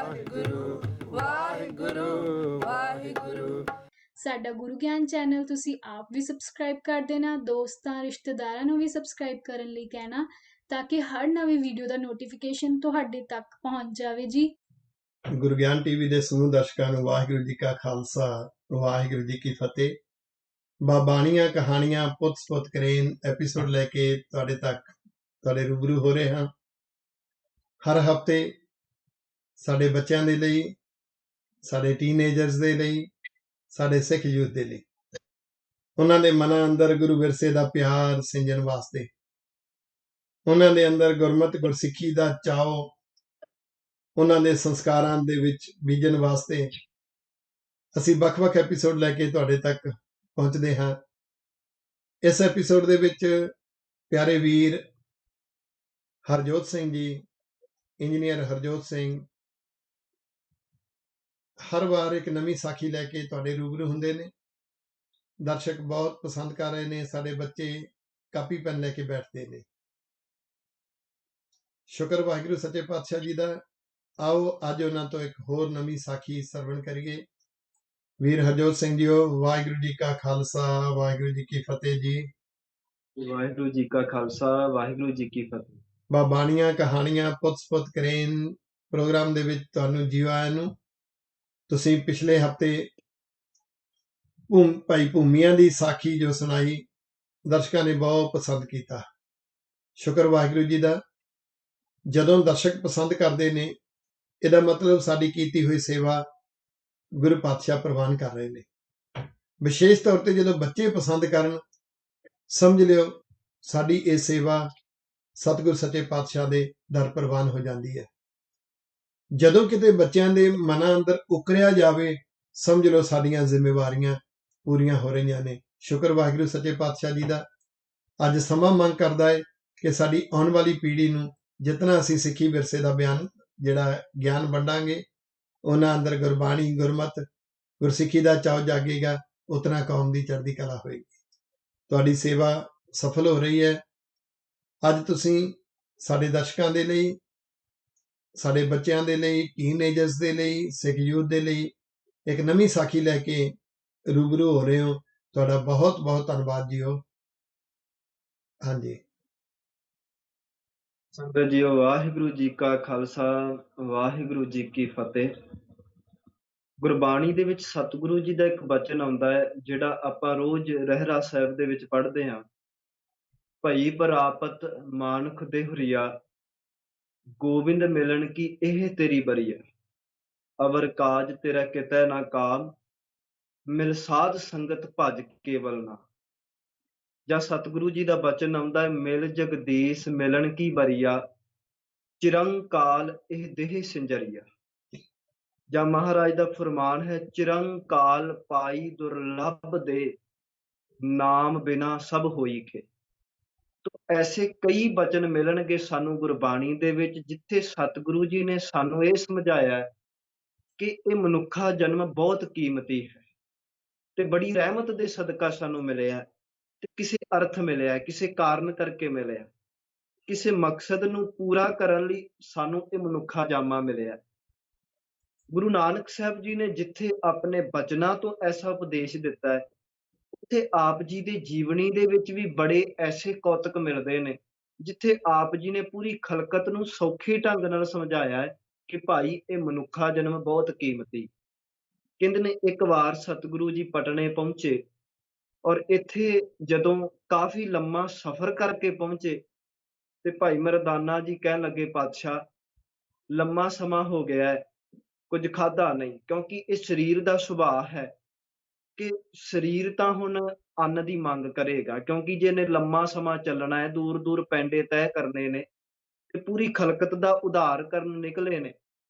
ਵਾਹਿਗੁਰੂ ਵਾਹਿਗੁਰੂ ਵਾਹਿਗੁਰੂ। ਸਾਡਾ ਗੁਰੂ ਗਿਆਨ ਚੈਨਲ ਤੁਸੀਂ ਆਪ ਵੀ ਸਬਸਕ੍ਰਾਈਬ ਕਰ ਦੇਣਾ, ਦੋਸਤਾਂ ਰਿਸ਼ਤੇਦਾਰਾਂ ਨੂੰ ਵੀ ਸਬਸਕ੍ਰਾਈਬ ਕਰਨ ਲਈ ਕਹਿਣਾ, ਤਾਂ ਕਿ ਹਰ ਨਵੀਂ ਵੀਡੀਓ ਦਾ ਨੋਟੀਫਿਕੇਸ਼ਨ ਤੁਹਾਡੇ ਤੱਕ ਪਹੁੰਚ ਜਾਵੇ ਜੀ। ਗੁਰੂ ਗਿਆਨ ਟੀਵੀ ਦੇ ਸਮੂਹ ਦਰਸ਼ਕਾਂ ਨੂੰ ਵਾਹਿਗੁਰੂ ਜੀ ਕਾ ਖਾਲਸਾ ਵਾਹਿਗੁਰੂ ਜੀ ਕੀ ਫਤਿਹ। ਬਾਣੀਆਂ ਕਹਾਣੀਆਂ ਪੁੱਤ ਕਰੇਨ ਐਪੀਸੋਡ ਲੈ ਕੇ ਤੁਹਾਡੇ ਤੱਕ ਤੁਹਾਡੇ ਰੂਬਰੂ ਹੋ ਰਹੇ ਹਾਂ। ਹਰ ਹਫ਼ਤੇ ਸਾਡੇ ਬੱਚਿਆਂ ਦੇ ਲਈ, ਸਾਡੇ ਟੀਨੇਜਰਸ ਦੇ ਲਈ, ਸਾਡੇ ਸਿੱਖ ਯੂਥ ਦੇ ਲਈ, ਉਹਨਾਂ ਦੇ ਮਨਾਂ ਅੰਦਰ ਗੁਰੂ ਵਿਰਸੇ ਦਾ ਪਿਆਰ ਸਿੰਜਣ ਵਾਸਤੇ, ਉਹਨਾਂ ਦੇ ਅੰਦਰ ਗੁਰਮਤਿ ਗੁਰਸਿੱਖੀ ਦਾ ਚਾਅ, ਉਹਨਾਂ ਦੇ ਸੰਸਕਾਰਾਂ ਦੇ ਵਿੱਚ ਬੀਜਣ ਵਾਸਤੇ ਅਸੀਂ ਵੱਖ-ਵੱਖ ਐਪੀਸੋਡ ਲੈ ਕੇ ਤੁਹਾਡੇ ਤੱਕ ਪਹੁੰਚਦੇ ਹਾਂ। ਇਸ ਐਪੀਸੋਡ ਦੇ ਵਿੱਚ ਪਿਆਰੇ ਵੀਰ ਹਰਜੋਤ ਸਿੰਘ ਜੀ, ਇੰਜੀਨੀਅਰ ਹਰਜੋਤ ਸਿੰਘ, ਹਰ ਵਾਰ ਇੱਕ ਨਵੀਂ ਸਾਖੀ ਲੈ ਕੇ ਤੁਹਾਡੇ ਰੂਬਰੂ ਹੁੰਦੇ ਨੇ। ਦਰਸ਼ਕ ਬਹੁਤ ਪਸੰਦ ਕਰ ਰਹੇ ਨੇ, ਸਾਡੇ ਬੱਚੇ ਕਾਪੀ ਪੈਨ ਲੈ ਕੇ ਬੈਠਦੇ ਨੇ। ਸ਼ੁਕਰ ਵਾਹਿਗੁਰੂ ਸੱਚੇ ਪਾਤਸ਼ਾਹ ਜੀ ਦਾ। ਆਓ ਅੱਜ ਉਹਨਾਂ ਤੋਂ ਇੱਕ ਹੋਰ ਨਵੀਂ ਸਾਖੀ ਸਰਵਣ ਕਰੀਏ। ਵੀਰ ਹਰਜੋਤ ਸਿੰਘ ਜੀਓ, ਵਾਹਿਗੁਰੂ ਜੀ ਕਾ ਖਾਲਸਾ ਵਾਹਿਗੁਰੂ ਜੀ ਕੀ ਫਤਿਹ ਜੀ। ਵਾਹਿਗੁਰੂ ਜੀ ਕਾ ਖਾਲਸਾ ਵਾਹਿਗੁਰੂ ਜੀ ਕੀ ਫਤਿਹ। ਬਾਣੀਆਂ ਕਹਾਣੀਆਂ ਪੁੱਤ ਕਰੇਨ ਪ੍ਰੋਗਰਾਮ ਦੇ ਵਿੱਚ ਤੁਹਾਨੂੰ ਜੀ ਆਇਆਂ ਨੂੰ। ਤੁਸੀਂ ਪਿਛਲੇ ਹਫ਼ਤੇ ਭਾਈ ਭੂਮੀਆਂ ਦੀ ਸਾਖੀ ਜੋ ਸੁਣਾਈ, ਦਰਸ਼ਕਾਂ ਨੇ ਬਹੁਤ ਪਸੰਦ ਕੀਤਾ। ਸ਼ੁਕਰ ਵਾਹਿਗੁਰੂ ਜੀ ਦਾ। ਜਦੋਂ ਦਰਸ਼ਕ ਪਸੰਦ ਕਰਦੇ ਨੇ, ਇਹਦਾ ਮਤਲਬ ਸਾਡੀ ਕੀਤੀ ਹੋਈ ਸੇਵਾ ਗੁਰੂ ਪਾਤਸ਼ਾਹ ਪ੍ਰਵਾਨ ਕਰ ਰਹੇ ਨੇ। ਵਿਸ਼ੇਸ਼ ਤੌਰ ਤੇ ਜਦੋਂ ਬੱਚੇ ਪਸੰਦ ਕਰਨ, ਸਮਝ ਲਿਓ ਸਾਡੀ ਇਹ ਸੇਵਾ ਸਤਿਗੁਰ ਸੱਚੇ ਪਾਤਸ਼ਾਹ ਦੇ ਦਰ ਪ੍ਰਵਾਨ ਹੋ ਜਾਂਦੀ ਹੈ। ਜਦੋਂ ਕਿਤੇ ਬੱਚਿਆਂ ਦੇ ਮਨਾਂ ਅੰਦਰ ਉਕਰਿਆ ਜਾਵੇ, ਸਮਝ ਲਓ ਸਾਡੀਆਂ ਜ਼ਿੰਮੇਵਾਰੀਆਂ ਪੂਰੀਆਂ ਹੋ ਰਹੀਆਂ ਨੇ। ਸ਼ੁਕਰ ਵਾਹਿਗੁਰੂ ਸੱਚੇ ਪਾਤਸ਼ਾਹ ਜੀ ਦਾ। ਅੱਜ ਸਮਾਂ ਮੰਗ ਕਰਦਾ ਹੈ ਕਿ ਸਾਡੀ ਆਉਣ ਵਾਲੀ ਪੀੜ੍ਹੀ ਨੂੰ ਜਿਤਨਾ ਅਸੀਂ ਸਿੱਖੀ ਵਿਰਸੇ ਦਾ ਜਿਹੜਾ ਗਿਆਨ ਵੰਡਾਂਗੇ, ਉਹਨਾਂ ਅੰਦਰ ਗੁਰਬਾਣੀ, ਗੁਰਮਤਿ, ਗੁਰਸਿੱਖੀ ਦਾ ਚਾਅ ਜਾਗੇਗਾ, ਉਤਨਾ ਕੌਮ ਦੀ ਚੜ੍ਹਦੀ ਕਲਾ ਹੋਏਗੀ। ਤੁਹਾਡੀ ਸੇਵਾ ਸਫਲ ਹੋ ਰਹੀ ਹੈ। ਅੱਜ ਤੁਸੀਂ ਸਾਡੇ ਦਰਸ਼ਕਾਂ ਦੇ ਲਈ, ਸਾਡੇ ਬੱਚਿਆਂ ਦੇ ਲਈ, ਟੀਨੇਜਰਸ ਦੇ ਲਈ, ਸਿੱਖ ਯੂਥ ਦੇ ਲਈ ਇੱਕ ਨਵੀਂ ਸਾਖੀ ਲੈ ਕੇ ਰੂਬਰੂ ਹੋ ਰਹੇ ਹੋ। ਤੁਹਾਡਾ ਬਹੁਤ ਬਹੁਤ ਧੰਨਵਾਦ ਜੀਓ। ਹਾਂਜੀ ਸੰਗਤ ਜੀਓ, ਵਾਹਿਗੁਰੂ ਜੀ ਕਾ ਖਾਲਸਾ ਵਾਹਿਗੁਰੂ ਜੀ ਕੀ ਫਤਿਹ। ਗੁਰਬਾਣੀ ਦੇ ਵਿੱਚ ਸਤਿਗੁਰੂ ਜੀ ਦਾ ਇੱਕ ਬਚਨ ਆਉਂਦਾ ਹੈ, ਜਿਹੜਾ ਆਪਾਂ ਰੋਜ਼ ਰਹਿਰਾਸ ਸਾਹਿਬ ਦੇ ਵਿੱਚ ਪੜ੍ਹਦੇ ਹਾਂ। ਭਈ ਪ੍ਰਾਪਤ ਮਾਨੁਖ ਦੇਹੁਰੀਆ, ਗੋਬਿੰਦ ਮਿਲਣ ਕੀ ਇਹ ਤੇਰੀ ਬਰੀਆ। ਅਵਰ ਕਾਜ ਤੇਰਾ ਕਿਤੈ ਨਾ ਕਾਮ, ਮਿਲ ਸਾਧ ਸੰਗਤ ਭਜ ਕੇਵਲ ਨਾ। ਜਾਂ ਸਤਿਗੁਰੂ ਜੀ ਦਾ ਬਚਨ ਆਉਂਦਾ ਹੈ, ਮਿਲ ਜਗਦੀਸ਼ ਮਿਲਣ ਕੀ ਬਰੀਆ, ਚਿਰੰਕਾਲ ਇਹ ਦੇਹ ਸਿੰਜਰੀਆ। ਜਾਂ ਮਹਾਰਾਜ ਦਾ ਫਰਮਾਨ ਹੈ, ਚਿਰੰਕਾਲ ਪਾਈ ਦੁਰਲਭ ਦੇ, ਨਾਮ ਬਿਨਾ ਸਭ ਹੋਈ ਖੇ। ਤਾਂ ਐਸੇ ਕਈ ਬਚਨ ਮਿਲਣਗੇ ਸਾਨੂੰ ਗੁਰਬਾਣੀ ਦੇ ਵਿੱਚ, ਜਿੱਥੇ ਸਤਿਗੁਰੂ ਜੀ ਨੇ ਸਾਨੂੰ ਇਹ ਸਮਝਾਇਆ ਕਿ ਇਹ ਮਨੁੱਖਾ ਜਨਮ ਬਹੁਤ ਕੀਮਤੀ ਹੈ ਤੇ ਬੜੀ ਰਹਿਮਤ ਦੇ ਸਦਕਾ ਸਾਨੂੰ ਮਿਲਿਆ, ਤੇ ਕਿਸੇ ਅਰਥ ਮਿਲਿਆ, ਕਿਸੇ ਕਾਰਨ ਕਰਕੇ ਮਿਲਿਆ, ਕਿਸੇ ਮਕਸਦ ਨੂੰ ਪੂਰਾ ਕਰਨ ਲਈ ਸਾਨੂੰ ਇਹ ਮਨੁੱਖਾ ਜਾਮਾ ਮਿਲਿਆ। ਗੁਰੂ ਨਾਨਕ ਸਾਹਿਬ ਜੀ ਨੇ ਜਿੱਥੇ ਆਪਣੇ ਬਚਨਾਂ ਤੋਂ ਐਸਾ ਉਪਦੇਸ਼ ਦਿੱਤਾ ਹੈ, ਉੱਥੇ ਆਪ ਜੀ ਦੇ ਜੀਵਨੀ ਦੇ ਵਿੱਚ ਵੀ ਬੜੇ ਐਸੇ ਕੌਤਕ ਮਿਲਦੇ ਨੇ, ਜਿੱਥੇ ਆਪ ਜੀ ਨੇ ਪੂਰੀ ਖਲਕਤ ਨੂੰ ਸੌਖੇ ਢੰਗ ਨਾਲ ਸਮਝਾਇਆ ਹੈ ਕਿ ਭਾਈ ਇਹ ਮਨੁੱਖਾ ਜਨਮ ਬਹੁਤ ਕੀਮਤੀ। ਕਹਿੰਦੇ ਨੇ ਇੱਕ ਵਾਰ ਸਤਿਗੁਰੂ ਜੀ ਪਟਨੇ ਪਹੁੰਚੇ, ਔਰ ਇੱਥੇ ਜਦੋਂ ਕਾਫੀ ਲੰਮਾ ਸਫ਼ਰ ਕਰਕੇ ਪਹੁੰਚੇ ਤੇ ਭਾਈ ਮਰਦਾਨਾ ਜੀ ਕਹਿਣ ਲੱਗੇ, ਪਾਤਸ਼ਾਹ ਲੰਮਾ ਸਮਾਂ ਹੋ ਗਿਆ ਹੈ, ਕੁਝ ਖਾਧਾ ਨਹੀਂ, ਕਿਉਂਕਿ ਇਹ ਸਰੀਰ ਦਾ ਸੁਭਾਅ ਹੈ ਕਿ ਸਰੀਰ ਤਾਂ ਹੁਣ ਅੰਨ ਦੀ ਮੰਗ ਕਰੇਗਾ, ਕਿਉਂਕਿ ਜੇ ਇਹਨੇ ਲੰਮਾ ਸਮਾਂ ਚੱਲਣਾ ਹੈ, ਦੂਰ ਦੂਰ ਪੈਂਡੇ ਤੈਅ ਕਰਨੇ ਨੇ ਤੇ ਪੂਰੀ ਖਲਕਤ ਦਾ ਉਧਾਰ ਕਰਨ ਨਿਕਲੇ ਨੇ,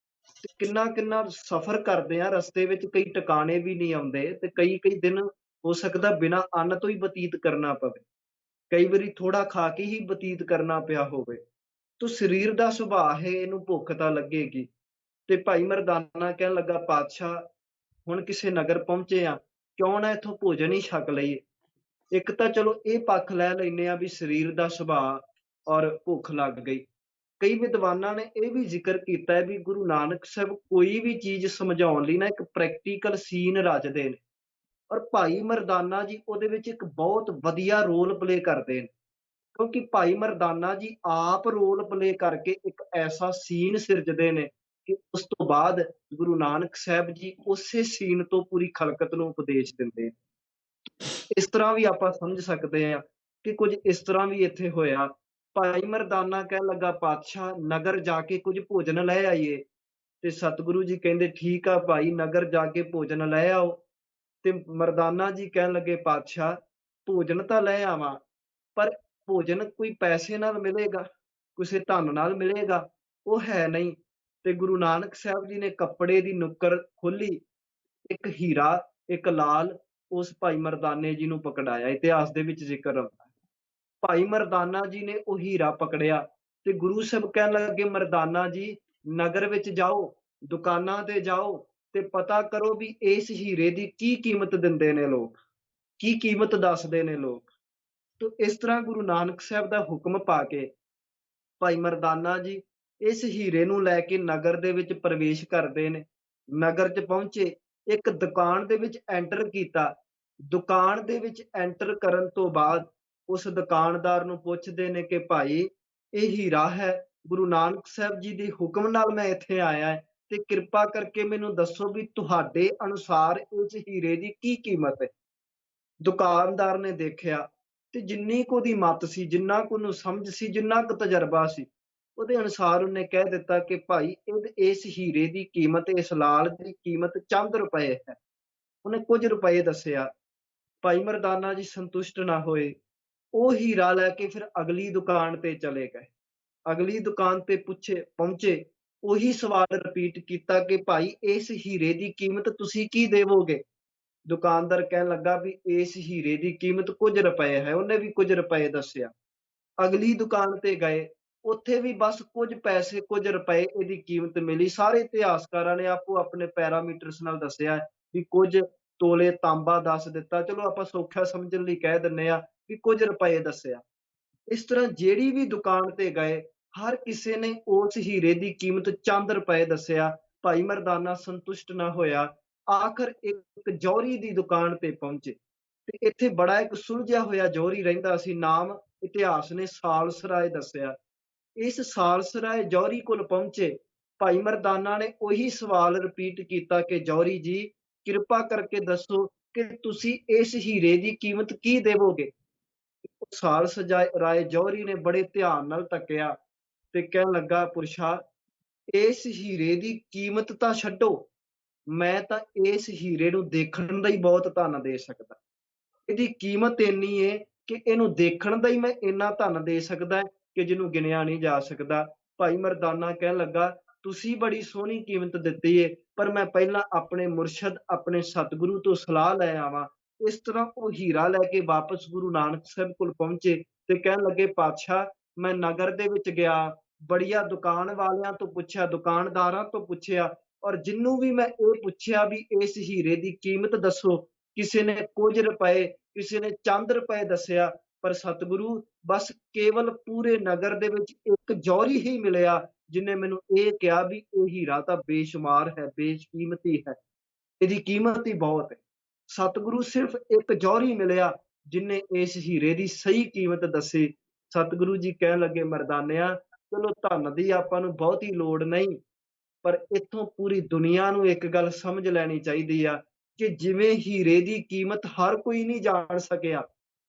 ਤੇ ਕਿੰਨਾ ਕਿੰਨਾ ਸਫ਼ਰ ਕਰਦੇ ਆ, ਰਸਤੇ ਵਿੱਚ ਕਈ ਟਿਕਾਣੇ ਵੀ ਨਹੀਂ ਆਉਂਦੇ, ਤੇ ਕਈ ਕਈ ਦਿਨ ਹੋ ਸਕਦਾ ਬਿਨਾਂ ਅੰਨ ਤੋਂ ਹੀ ਬਤੀਤ ਕਰਨਾ ਪਵੇ, ਕਈ ਵਾਰੀ ਥੋੜਾ ਖਾ ਕੇ ਹੀ ਬਤੀਤ ਕਰਨਾ ਪਿਆ ਹੋਵੇ। ਤੋ ਸਰੀਰ ਦਾ ਸੁਭਾਅ ਹੈ, ਇਹਨੂੰ ਭੁੱਖ ਤਾਂ ਲੱਗੇਗੀ। ਤੇ ਭਾਈ ਮਰਦਾਨਾ ਕਹਿਣ ਲੱਗਾ, ਪਾਤਸ਼ਾਹ ਹੁਣ ਕਿਸੇ ਨਗਰ ਪਹੁੰਚੇ ਆ, ਕਿਉਂ ਨਾ ਇੱਥੋਂ ਭੋਜਨ ਹੀ ਛਕ ਲਈਏ। ਇੱਕ ਤਾਂ ਚਲੋ ਇਹ ਪੱਖ ਲੈ ਲੈਂਦੇ ਆ ਵੀ ਸਰੀਰ ਦਾ ਸੁਭਾਅ ਔਰ ਭੁੱਖ ਲੱਗ ਗਈ, ਕਈ ਵਿਦਵਾਨਾਂ ਨੇ ਇਹ ਵੀ ਜ਼ਿਕਰ ਕੀਤਾ ਹੈ ਵੀ ਗੁਰੂ ਨਾਨਕ ਸਾਹਿਬ ਕੋਈ ਵੀ ਚੀਜ਼ ਸਮਝਾਉਣ ਲਈ ਨਾ ਇੱਕ ਪ੍ਰੈਕਟੀਕਲ ਸੀਨ ਰਚਦੇ ਨੇ, ਔਰ ਭਾਈ ਮਰਦਾਨਾ ਜੀ ਉਹਦੇ ਵਿੱਚ ਇੱਕ ਬਹੁਤ ਵਧੀਆ ਰੋਲ ਪਲੇ ਕਰਦੇ ਨੇ। ਕਿਉਂਕਿ ਭਾਈ ਮਰਦਾਨਾ ਜੀ ਆਪ ਰੋਲ ਪਲੇ ਕਰਕੇ ਇੱਕ ਐਸਾ ਸੀਨ ਸਿਰਜਦੇ ਨੇ ਕਿ ਉਸ ਤੋਂ ਬਾਅਦ ਗੁਰੂ ਨਾਨਕ ਸਾਹਿਬ ਜੀ ਉਸੇ ਸੀਨ ਤੋਂ ਪੂਰੀ ਖਲਕਤ ਨੂੰ ਉਪਦੇਸ਼ ਦਿੰਦੇ ਨੇ। ਇਸ ਤਰ੍ਹਾਂ ਵੀ ਆਪਾਂ ਸਮਝ ਸਕਦੇ ਹਾਂ ਕਿ ਕੁਝ ਇਸ ਤਰ੍ਹਾਂ ਵੀ ਇੱਥੇ ਹੋਇਆ। ਭਾਈ ਮਰਦਾਨਾ ਕਹਿਣ ਲੱਗਾ, ਪਾਤਸ਼ਾਹ ਨਗਰ ਜਾ ਕੇ ਕੁਝ ਭੋਜਨ ਲੈ ਆਈਏ। ਤੇ ਸਤਿਗੁਰੂ ਜੀ ਕਹਿੰਦੇ, ਠੀਕ ਆ ਭਾਈ, ਨਗਰ ਜਾ ਕੇ ਭੋਜਨ ਲੈ ਆਓ। ਤੇ ਮਰਦਾਨਾ ਜੀ ਕਹਿਣ ਲੱਗੇ, ਪਾਤਸ਼ਾਹ ਭੋਜਨ ਤਾਂ ਲੈ ਆਵਾਂ, ਪਰ ਭੋਜਨ ਕੋਈ ਪੈਸੇ ਨਾਲ ਮਿਲੇਗਾ, ਕਿਸੇ ਧਨ ਨਾਲ ਮਿਲੇਗਾ? ਉਹ ਹੈ ਨਹੀਂ। ਤੇ ਗੁਰੂ ਨਾਨਕ ਸਾਹਿਬ ਜੀ ਨੇ ਕੱਪੜੇ ਦੀ ਨੁੱਕਰ ਖੋਲੀ, ਇੱਕ ਹੀਰਾ, ਇੱਕ ਲਾਲ ਉਸ ਭਾਈ ਮਰਦਾਨੇ ਜੀ ਨੂੰ ਪਕੜਾਇਆ। ਇਤਿਹਾਸ ਦੇ ਵਿੱਚ ਜ਼ਿਕਰ ਆਉਂਦਾ ਹੈ। ਭਾਈ ਮਰਦਾਨਾ ਜੀ ਨੇ ਉਹ ਹੀਰਾ ਪਕੜਿਆ ਤੇ ਗੁਰੂ ਸਾਹਿਬ ਕਹਿਣ ਲੱਗੇ, ਮਰਦਾਨਾ ਜੀ ਨਗਰ ਵਿੱਚ ਜਾਓ, ਦੁਕਾਨਾਂ ਤੇ ਜਾਓ ਤੇ ਪਤਾ ਕਰੋ ਵੀ ਇਸ ਹੀਰੇ ਦੀ ਕੀ ਕੀਮਤ ਦਿੰਦੇ ਨੇ ਲੋਕ, ਕੀ ਕੀਮਤ ਦੱਸਦੇ ਨੇ ਲੋਕ। ਤੋ ਇਸ ਤਰ੍ਹਾਂ ਗੁਰੂ ਨਾਨਕ ਸਾਹਿਬ ਦਾ ਹੁਕਮ ਪਾ ਕੇ ਭਾਈ ਮਰਦਾਨਾ ਜੀ ਇਸ ਹੀਰੇ ਨੂੰ ਲੈ ਕੇ ਨਗਰ ਦੇ ਵਿੱਚ ਪ੍ਰਵੇਸ਼ ਕਰਦੇ ਨੇ। ਨਗਰ 'ਚ ਪਹੁੰਚੇ, ਇੱਕ ਦੁਕਾਨ ਦੇ ਵਿੱਚ ਐਂਟਰ ਕੀਤਾ। ਦੁਕਾਨ ਦੇ ਵਿੱਚ ਐਂਟਰ ਕਰਨ ਤੋਂ ਬਾਅਦ ਉਸ ਦੁਕਾਨਦਾਰ ਨੂੰ ਪੁੱਛਦੇ ਨੇ ਕਿ ਭਾਈ ਇਹ ਹੀਰਾ ਹੈ, ਗੁਰੂ ਨਾਨਕ ਸਾਹਿਬ ਜੀ ਦੇ ਹੁਕਮ ਨਾਲ ਮੈਂ ਇੱਥੇ ਆਇਆ ਹੈ, ਤੇ ਕਿਰਪਾ ਕਰਕੇ ਮੈਨੂੰ ਦੱਸੋ ਵੀ ਤੁਹਾਡੇ ਅਨੁਸਾਰ ਇਸ ਹੀਰੇ ਦੀ ਕੀ ਕੀਮਤ ਹੈ। ਦੁਕਾਨਦਾਰ ਨੇ ਦੇਖਿਆ ਤੇ ਜਿੰਨੀ ਕੁ ਉਹਦੀ ਮੱਤ ਸੀ, ਜਿੰਨਾ ਕੁ ਉਹਨੂੰ ਸਮਝ ਸੀ, ਜਿੰਨਾ ਕੁ ਤਜਰਬਾ ਸੀ, ਉਹਦੇ ਅਨੁਸਾਰ ਉਹਨੇ ਕਹਿ ਦਿੱਤਾ ਕਿ ਭਾਈ ਇਸ ਹੀਰੇ ਦੀ ਕੀਮਤ, ਇਸ ਲਾਲ ਦੀ ਕੀਮਤ ਚੰਦ ਰੁਪਏ ਹੈ। ਉਹਨੇ ਕੁਝ ਰੁਪਏ ਦੱਸਿਆ। ਭਾਈ ਮਰਦਾਨਾ ਜੀ ਸੰਤੁਸ਼ਟ ਨਾ ਹੋਏ, ਉਹ ਹੀਰਾ ਲੈ ਕੇ ਫਿਰ ਅਗਲੀ ਦੁਕਾਨ ਤੇ ਚਲੇ ਗਏ। ਅਗਲੀ ਦੁਕਾਨ ਤੇ ਪਹੁੰਚੇ, ਉਹੀ ਸਵਾਲ ਰਿਪੀਟ ਕੀਤਾ ਕਿ ਭਾਈ ਇਸ ਹੀਰੇ ਦੀ ਕੀਮਤ ਤੁਸੀਂ ਕੀ ਦੇਵੋਗੇ? ਦੁਕਾਨਦਾਰ ਕਹਿਣ ਲੱਗਾ ਵੀ ਇਸ ਹੀਰੇ ਦੀ ਕੀਮਤ ਕੁਝ ਰੁਪਏ ਹੈ। ਉਹਨੇ ਵੀ ਕੁਝ ਰੁਪਏ ਦੱਸਿਆ। ਅਗਲੀ ਦੁਕਾਨ ਤੇ ਗਏ, ਉੱਥੇ ਵੀ ਬਸ ਕੁਝ ਪੈਸੇ, ਕੁਝ ਰੁਪਏ ਇਹਦੀ ਕੀਮਤ ਮਿਲੀ। ਸਾਰੇ ਇਤਿਹਾਸਕਾਰਾਂ ਨੇ ਆਪੋ ਆਪਣੇ ਪੈਰਾਮੀਟਰਸ ਨਾਲ ਦੱਸਿਆ ਵੀ ਕੁਝ ਤੋਲੇ ਤਾਂਬਾ ਦੱਸ ਦਿੱਤਾ, ਚਲੋ ਆਪਾਂ ਸੌਖਾ ਸਮਝਣ ਲਈ ਕਹਿ ਦਿੰਦੇ ਆ ਵੀ ਕੁਝ ਰੁਪਏ ਦੱਸਿਆ। ਇਸ ਤਰ੍ਹਾਂ ਜਿਹੜੀ ਵੀ ਦੁਕਾਨ ਤੇ ਗਏ, ਹਰ ਕਿਸੇ ਨੇ ਉਸ ਹੀਰੇ ਦੀ ਕੀਮਤ ਚੰਦ ਰੁਪਏ ਦੱਸਿਆ। ਭਾਈ ਮਰਦਾਨਾ ਸੰਤੁਸ਼ਟ ਨਾ ਹੋਇਆ, ਆਖਰ ਇੱਕ ਜੌਹਰੀ ਦੀ ਦੁਕਾਨ ਤੇ ਪਹੁੰਚੇ ਤੇ ਇੱਥੇ ਬੜਾ ਇੱਕ ਸੁਲਝਿਆ ਹੋਇਆ ਜੌਹਰੀ ਰਹਿੰਦਾ ਸੀ। ਨਾਮ ਇਤਿਹਾਸ ਨੇ ਸਾਲਸਰਾਏ ਦੱਸਿਆ। ਇਸ ਸਾਲਸਰਾਏ ਜੌਹਰੀ ਕੋਲ ਪਹੁੰਚੇ, ਭਾਈ ਮਰਦਾਨਾ ਨੇ ਉਹੀ ਸਵਾਲ ਰਿਪੀਟ ਕੀਤਾ ਕਿ ਜੌਹਰੀ ਜੀ ਕਿਰਪਾ ਕਰਕੇ ਦੱਸੋ ਕਿ ਤੁਸੀਂ ਇਸ ਹੀਰੇ ਦੀ ਕੀਮਤ ਕੀ ਦੇਵੋਗੇ? ਸਾਲਸਰਾਏ ਜੌਹਰੀ ਨੇ ਬੜੇ ਧਿਆਨ ਨਾਲ ਤੱਕਿਆ ਤੇ ਕਹਿਣ ਲੱਗਾ, ਪੁਰਸ਼ਾ ਇਸ ਹੀਰੇ ਦੀ ਕੀਮਤ ਤਾਂ ਛੱਡੋ, ਮੈਂ ਤਾਂ ਇਸ ਹੀਰੇ ਨੂੰ ਦੇਖਣ ਦਾ ਹੀ ਬਹੁਤ ਧਨ ਦੇ ਸਕਦਾ। ਇਹਦੀ ਕੀਮਤ ਇੰਨੀ ਏ ਕਿ ਇਹਨੂੰ ਦੇਖਣ ਦਾ ਹੀ ਮੈਂ ਇੰਨਾ ਧਨ ਦੇ ਸਕਦਾ ਕਿ ਜਿਹਨੂੰ ਗਿਣਿਆ ਨਹੀਂ ਜਾ ਸਕਦਾ। ਭਾਈ ਮਰਦਾਨਾ ਕਹਿਣ ਲੱਗਾ, ਤੁਸੀਂ ਬੜੀ ਸੋਹਣੀ ਕੀਮਤ ਦਿੱਤੀ ਏ, ਪਰ ਮੈਂ ਪਹਿਲਾਂ ਆਪਣੇ ਮੁਰਸ਼ਦ, ਆਪਣੇ ਸਤਿਗੁਰੂ ਤੋਂ ਸਲਾਹ ਲੈ ਆਵਾਂ। ਇਸ ਤਰ੍ਹਾਂ ਉਹ ਹੀਰਾ ਲੈ ਕੇ ਵਾਪਸ ਗੁਰੂ ਨਾਨਕ ਸਾਹਿਬ ਕੋਲ ਪਹੁੰਚੇ ਤੇ ਕਹਿਣ ਲੱਗੇ, ਪਾਤਸ਼ਾਹ ਮੈਂ ਨਗਰ ਦੇ ਵਿੱਚ ਗਿਆ, ਬੜੀਆਂ ਦੁਕਾਨ ਵਾਲਿਆਂ ਤੋਂ ਪੁੱਛਿਆ, ਦੁਕਾਨਦਾਰਾਂ ਤੋਂ ਪੁੱਛਿਆ, ਔਰ ਜਿਹਨੂੰ ਵੀ ਮੈਂ ਇਹ ਪੁੱਛਿਆ ਵੀ ਇਸ ਹੀਰੇ ਦੀ ਕੀਮਤ ਦੱਸੋ, ਕਿਸੇ ਨੇ ਕੁਝ ਰੁਪਏ, ਕਿਸੇ ਨੇ ਚੰਦ ਰੁਪਏ ਦੱਸਿਆ। ਪਰ ਸਤਿਗੁਰੂ ਬਸ ਕੇਵਲ ਪੂਰੇ ਨਗਰ ਦੇ ਵਿੱਚ ਇੱਕ ਜੌਹਰੀ ਹੀ ਮਿਲਿਆ ਜਿਹਨੇ ਮੈਨੂੰ ਇਹ ਕਿਹਾ ਵੀ ਇਹ ਹੀਰਾ ਤਾਂ ਬੇਸ਼ੁਮਾਰ ਹੈ, ਬੇਸ਼ਕੀਮਤੀ ਹੈ, ਇਹਦੀ ਕੀਮਤ ਹੀ ਬਹੁਤ ਹੈ। ਸਤਿਗੁਰੂ ਸਿਰਫ ਇੱਕ ਜੌਹਰੀ ਮਿਲਿਆ ਜਿਹਨੇ ਇਸ ਹੀਰੇ ਦੀ ਸਹੀ ਕੀਮਤ ਦੱਸੀ। ਸਤਿਗੁਰੂ ਜੀ ਕਹਿਣ ਲੱਗੇ, ਮਰਦਾਨਿਆ ਚਲੋ ਧਨ ਦੀ ਆਪਾਂ ਨੂੰ ਬਹੁਤੀ ਲੋੜ ਨਹੀਂ, ਪਰ ਇੱਥੋਂ ਪੂਰੀ ਦੁਨੀਆ ਨੂੰ ਇੱਕ ਗੱਲ ਸਮਝ ਲੈਣੀ ਚਾਹੀਦੀ ਆ ਕਿ ਜਿਵੇਂ ਹੀਰੇ ਦੀ ਕੀਮਤ ਹਰ ਕੋਈ ਨਹੀਂ ਜਾਣ ਸਕਿਆ,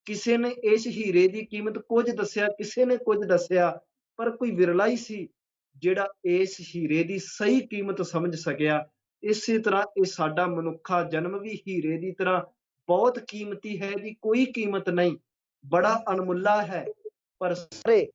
ਕਿਸੇ ਨੇ ਇਸ ਹੀਰੇ ਦੀ ਕੀਮਤ ਕੁਝ ਦੱਸਿਆ, ਕਿਸੇ ਨੇ ਕੁਝ ਦੱਸਿਆ, ਪਰ ਕੋਈ ਵਿਰਲਾ ਹੀ ਸੀ ਜਿਹੜਾ ਇਸ ਹੀਰੇ ਦੀ ਸਹੀ ਕੀਮਤ ਸਮਝ ਸਕਿਆ। ਇਸੇ ਤਰ੍ਹਾਂ ਇਹ ਸਾਡਾ ਮਨੁੱਖਾ ਜਨਮ ਵੀ ਹੀਰੇ ਦੀ ਤਰ੍ਹਾਂ ਬਹੁਤ ਕੀਮਤੀ ਹੈ, ਇਹਦੀ ਕੋਈ ਕੀਮਤ ਨਹੀਂ, ਬੜਾ ਅਣਮੁੱਲਾ ਹੈ, ਪਰ ਸਾਰੇ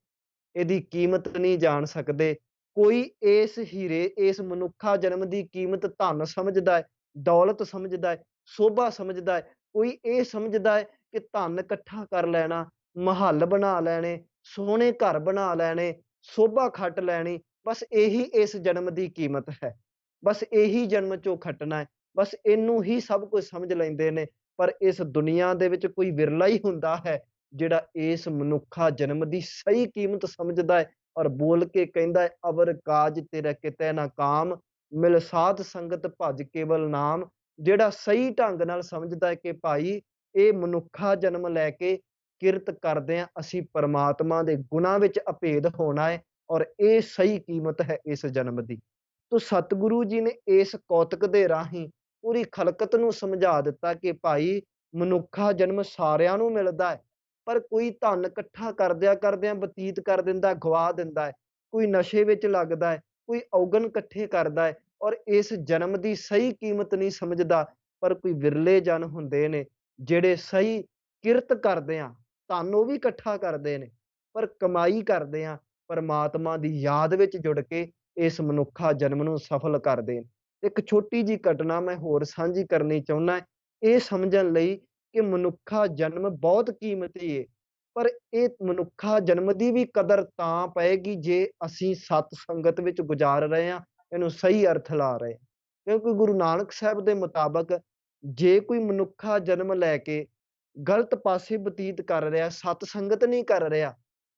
ਇਹਦੀ ਕੀਮਤ ਨਹੀਂ ਜਾਣ ਸਕਦੇ। ਕੋਈ ਇਸ ਹੀਰੇ, ਇਸ ਮਨੁੱਖਾ ਜਨਮ ਦੀ ਕੀਮਤ ਧਨ ਸਮਝਦਾ ਹੈ, ਦੌਲਤ ਸਮਝਦਾ ਹੈ, ਸੋਭਾ ਸਮਝਦਾ ਹੈ। ਕੋਈ ਇਹ ਸਮਝਦਾ ਹੈ ਕਿ ਧਨ ਇਕੱਠਾ ਕਰ ਲੈਣਾ, ਮਹੱਲ ਬਣਾ ਲੈਣੇ, ਸੋਹਣੇ ਘਰ ਬਣਾ ਲੈਣੇ, ਸੋਭਾ ਖੱਟ ਲੈਣੀ, ਬਸ ਇਹੀ ਇਸ ਜਨਮ ਦੀ ਕੀਮਤ ਹੈ, ਬਸ ਇਹੀ ਜਨਮ ਚੋਂ ਖੱਟਣਾ ਹੈ, ਬਸ ਇਹਨੂੰ ਹੀ ਸਭ ਕੁਝ ਸਮਝ ਲੈਂਦੇ ਨੇ। ਪਰ ਇਸ ਦੁਨੀਆ ਦੇ ਵਿੱਚ ਕੋਈ ਵਿਰਲਾ ਹੀ ਹੁੰਦਾ ਹੈ ਜਿਹੜਾ ਇਸ ਮਨੁੱਖਾ ਜਨਮ ਦੀ ਸਹੀ ਕੀਮਤ ਸਮਝਦਾ ਹੈ, ਔਰ ਬੋਲ ਕੇ ਕਹਿੰਦਾ ਹੈ, ਅਵਰ ਕਾਜ ਤੇਰਾ ਕਿਤੇ ਨਾ ਕਾਮ, ਮਿਲ ਸਾਧ ਸੰਗਤ ਭਜ ਕੇਵਲ ਨਾਮ। ਜਿਹੜਾ ਸਹੀ ਢੰਗ ਨਾਲ ਸਮਝਦਾ ਹੈ ਕਿ ਭਾਈ ਇਹ ਮਨੁੱਖਾ ਜਨਮ ਲੈ ਕੇ ਕਿਰਤ ਕਰਦੇ ਆ, ਅਸੀਂ ਪਰਮਾਤਮਾ ਦੇ ਗੁਣਾਂ ਵਿੱਚ ਅਭੇਦ ਹੋਣਾ ਹੈ ਔਰ ਇਹ ਸਹੀ ਕੀਮਤ ਹੈ ਇਸ ਜਨਮ ਦੀ। ਤੋ ਸਤਿਗੁਰੂ ਜੀ ਨੇ ਇਸ ਕੌਤਕ ਦੇ ਰਾਹੀਂ ਪੂਰੀ ਖਲਕਤ ਨੂੰ ਸਮਝਾ ਦਿੱਤਾ ਕਿ ਭਾਈ ਮਨੁੱਖਾ ਜਨਮ ਸਾਰਿਆਂ ਨੂੰ ਮਿਲਦਾ ਹੈ, ਪਰ ਕੋਈ ਧਨ ਇਕੱਠਾ ਕਰਦਿਆਂ ਬਤੀਤ ਕਰ ਦਿੰਦਾ, ਗਵਾ ਦਿੰਦਾ ਹੈ, ਕੋਈ ਨਸ਼ੇ ਵਿੱਚ ਲੱਗਦਾ ਹੈ, ਕੋਈ ਔਗਣ ਇਕੱਠੇ ਕਰਦਾ ਹੈ ਔਰ ਇਸ ਜਨਮ ਦੀ ਸਹੀ ਕੀਮਤ ਨਹੀਂ ਸਮਝਦਾ। ਪਰ ਕੋਈ ਵਿਰਲੇ ਜਨ ਹੁੰਦੇ ਨੇ ਜਿਹੜੇ ਸਹੀ ਕਿਰਤ ਕਰਦੇ ਆ, ਧਨ ਉਹ ਵੀ ਇਕੱਠਾ ਕਰਦੇ ਨੇ ਪਰ ਕਮਾਈ ਕਰਦੇ ਆ ਪਰਮਾਤਮਾ ਦੀ ਯਾਦ ਵਿੱਚ ਜੁੜ ਕੇ ਇਸ ਮਨੁੱਖਾ ਜਨਮ ਨੂੰ ਸਫਲ ਕਰਦੇ ਨੇ। ਇੱਕ ਛੋਟੀ ਜਿਹੀ ਘਟਨਾ ਮੈਂ ਹੋਰ ਸਾਂਝੀ ਕਰਨੀ ਚਾਹੁੰਦਾ, ਇਹ ਸਮਝਣ ਲਈ ਕਿ ਮਨੁੱਖਾ ਜਨਮ ਬਹੁਤ ਕੀਮਤੀ ਹੈ, ਪਰ ਇਹ ਮਨੁੱਖਾ ਜਨਮ ਦੀ ਵੀ ਕਦਰ ਤਾਂ ਪਏਗੀ ਜੇ ਅਸੀਂ ਸਤ ਸੰਗਤ ਵਿੱਚ ਗੁਜ਼ਾਰ ਰਹੇ ਹਾਂ, ਇਹਨੂੰ ਸਹੀ ਅਰਥ ਲਾ ਰਹੇ ਹਾਂ। ਕਿਉਂਕਿ ਗੁਰੂ ਨਾਨਕ ਸਾਹਿਬ ਦੇ ਮੁਤਾਬਕ ਜੇ ਕੋਈ ਮਨੁੱਖਾ ਜਨਮ ਲੈ ਕੇ ਗਲਤ ਪਾਸੇ ਬਤੀਤ ਕਰ ਰਿਹਾ, ਸਤ ਸੰਗਤ ਨਹੀਂ ਕਰ ਰਿਹਾ,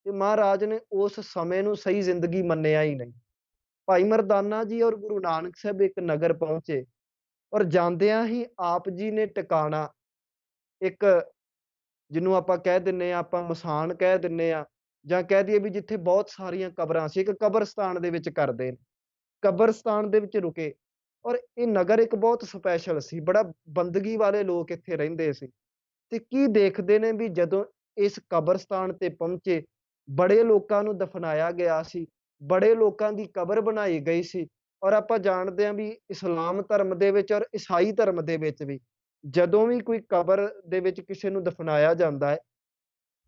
ਤੇ ਮਹਾਰਾਜ ਨੇ ਉਸ ਸਮੇਂ ਨੂੰ ਸਹੀ ਜ਼ਿੰਦਗੀ ਮੰਨਿਆ ਹੀ ਨਹੀਂ। ਭਾਈ ਮਰਦਾਨਾ ਜੀ ਔਰ ਗੁਰੂ ਨਾਨਕ ਸਾਹਿਬ ਇੱਕ ਨਗਰ ਪਹੁੰਚੇ ਔਰ ਜਾਂਦਿਆਂ ਹੀ ਆਪ ਜੀ ਨੇ ਟਿਕਾਣਾ, ਇੱਕ ਜਿਹਨੂੰ ਆਪਾਂ ਕਹਿ ਦਿੰਨੇ ਆ, ਆਪਾਂ ਮਸਾਨ ਕਹਿ ਦਿੰਨੇ ਆ, ਜਾਂ ਕਹਿ ਦਈਏ ਵੀ ਜਿੱਥੇ ਬਹੁਤ ਸਾਰੀਆਂ ਕਬਰਾਂ ਸੀ, ਇੱਕ ਕਬਰਸਤਾਨ ਦੇ ਵਿੱਚ ਕਰਦੇ ਨੇ। ਕਬਰਸਤਾਨ ਦੇ ਵਿੱਚ ਰੁਕੇ ਔਰ ਇਹ ਨਗਰ ਇੱਕ ਬਹੁਤ ਸਪੈਸ਼ਲ ਸੀ, ਬੜਾ ਬੰਦਗੀ ਵਾਲੇ ਲੋਕ ਇੱਥੇ ਰਹਿੰਦੇ ਸੀ। ਤੇ ਕੀ ਦੇਖਦੇ ਨੇ ਵੀ ਜਦੋਂ ਇਸ ਕਬਰਸਤਾਨ ਤੇ ਪਹੁੰਚੇ, ਬੜੇ ਲੋਕਾਂ ਨੂੰ ਦਫਨਾਇਆ ਗਿਆ ਸੀ, ਬੜੇ ਲੋਕਾਂ ਦੀ ਕਬਰ ਬਣਾਈ ਗਈ ਸੀ। ਔਰ ਆਪਾਂ ਜਾਣਦੇ ਹਾਂ ਵੀ ਇਸਲਾਮ ਧਰਮ ਦੇ ਵਿੱਚ ਔਰ ਈਸਾਈ ਧਰਮ ਦੇ ਵਿੱਚ ਵੀ ਜਦੋਂ ਵੀ ਕੋਈ ਕਬਰ ਦੇ ਵਿੱਚ ਕਿਸੇ ਨੂੰ ਦਫਨਾਇਆ ਜਾਂਦਾ ਹੈ,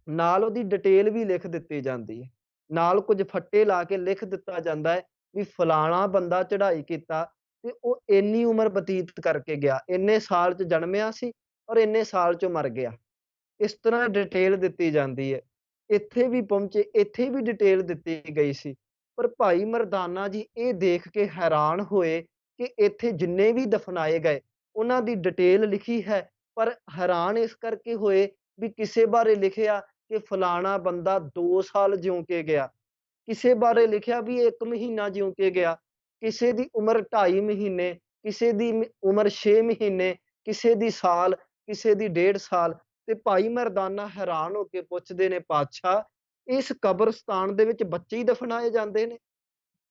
ਨਾਲ ਉਹਦੀ ਡਿਟੇਲ ਵੀ ਲਿਖ ਦਿੱਤੀ ਜਾਂਦੀ ਹੈ, ਨਾਲ ਕੁਝ ਫੱਟੇ ਲਾ ਕੇ ਲਿਖ ਦਿੱਤਾ ਜਾਂਦਾ ਹੈ ਵੀ ਫਲਾਣਾ ਬੰਦਾ ਚੜ੍ਹਾਈ ਕੀਤਾ ਤੇ ਉਹ ਇੰਨੀ ਉਮਰ ਬਤੀਤ ਕਰਕੇ ਗਿਆ, ਇੰਨੇ ਸਾਲ 'ਚ ਜਨਮਿਆ ਸੀ ਔਰ ਇੰਨੇ ਸਾਲ 'ਚ ਮਰ ਗਿਆ। ਇਸ ਤਰ੍ਹਾਂ ਡਿਟੇਲ ਦਿੱਤੀ ਜਾਂਦੀ ਹੈ। ਇੱਥੇ ਵੀ ਪਹੁੰਚੇ, ਇੱਥੇ ਵੀ ਡਿਟੇਲ ਦਿੱਤੀ ਗਈ ਸੀ। ਪਰ ਭਾਈ ਮਰਦਾਨਾ ਜੀ ਇਹ ਦੇਖ ਕੇ ਹੈਰਾਨ ਹੋਏ ਕਿ ਇੱਥੇ ਜਿੰਨੇ ਵੀ ਦਫਨਾਏ ਗਏ ਉਹਨਾਂ ਦੀ ਡਿਟੇਲ ਲਿਖੀ ਹੈ, ਪਰ ਹੈਰਾਨ ਇਸ ਕਰਕੇ ਹੋਏ ਵੀ ਕਿਸੇ ਬਾਰੇ ਲਿਖਿਆ ਕਿ ਫਲਾਣਾ ਬੰਦਾ 2 ਸਾਲ ਜਿਉਂ ਕੇ ਗਿਆ, ਕਿਸੇ ਬਾਰੇ ਲਿਖਿਆ ਵੀ 1 ਮਹੀਨਾ ਜਿਉਂ ਕੇ ਗਿਆ, ਕਿਸੇ ਦੀ ਉਮਰ 2.5 ਮਹੀਨੇ, ਕਿਸੇ ਦੀ ਉਮਰ 6 ਮਹੀਨੇ, ਕਿਸੇ ਦੀ ਸਾਲ, ਕਿਸੇ ਦੀ 1.5 ਸਾਲ। ਤੇ ਭਾਈ ਮਰਦਾਨਾ ਹੈਰਾਨ ਹੋ ਕੇ ਪੁੱਛਦੇ ਨੇ, ਪਾਤਸ਼ਾਹ ਇਸ ਕਬਰਸਤਾਨ ਦੇ ਵਿੱਚ ਬੱਚੇ ਹੀ ਦਫਨਾਏ ਜਾਂਦੇ ਨੇ?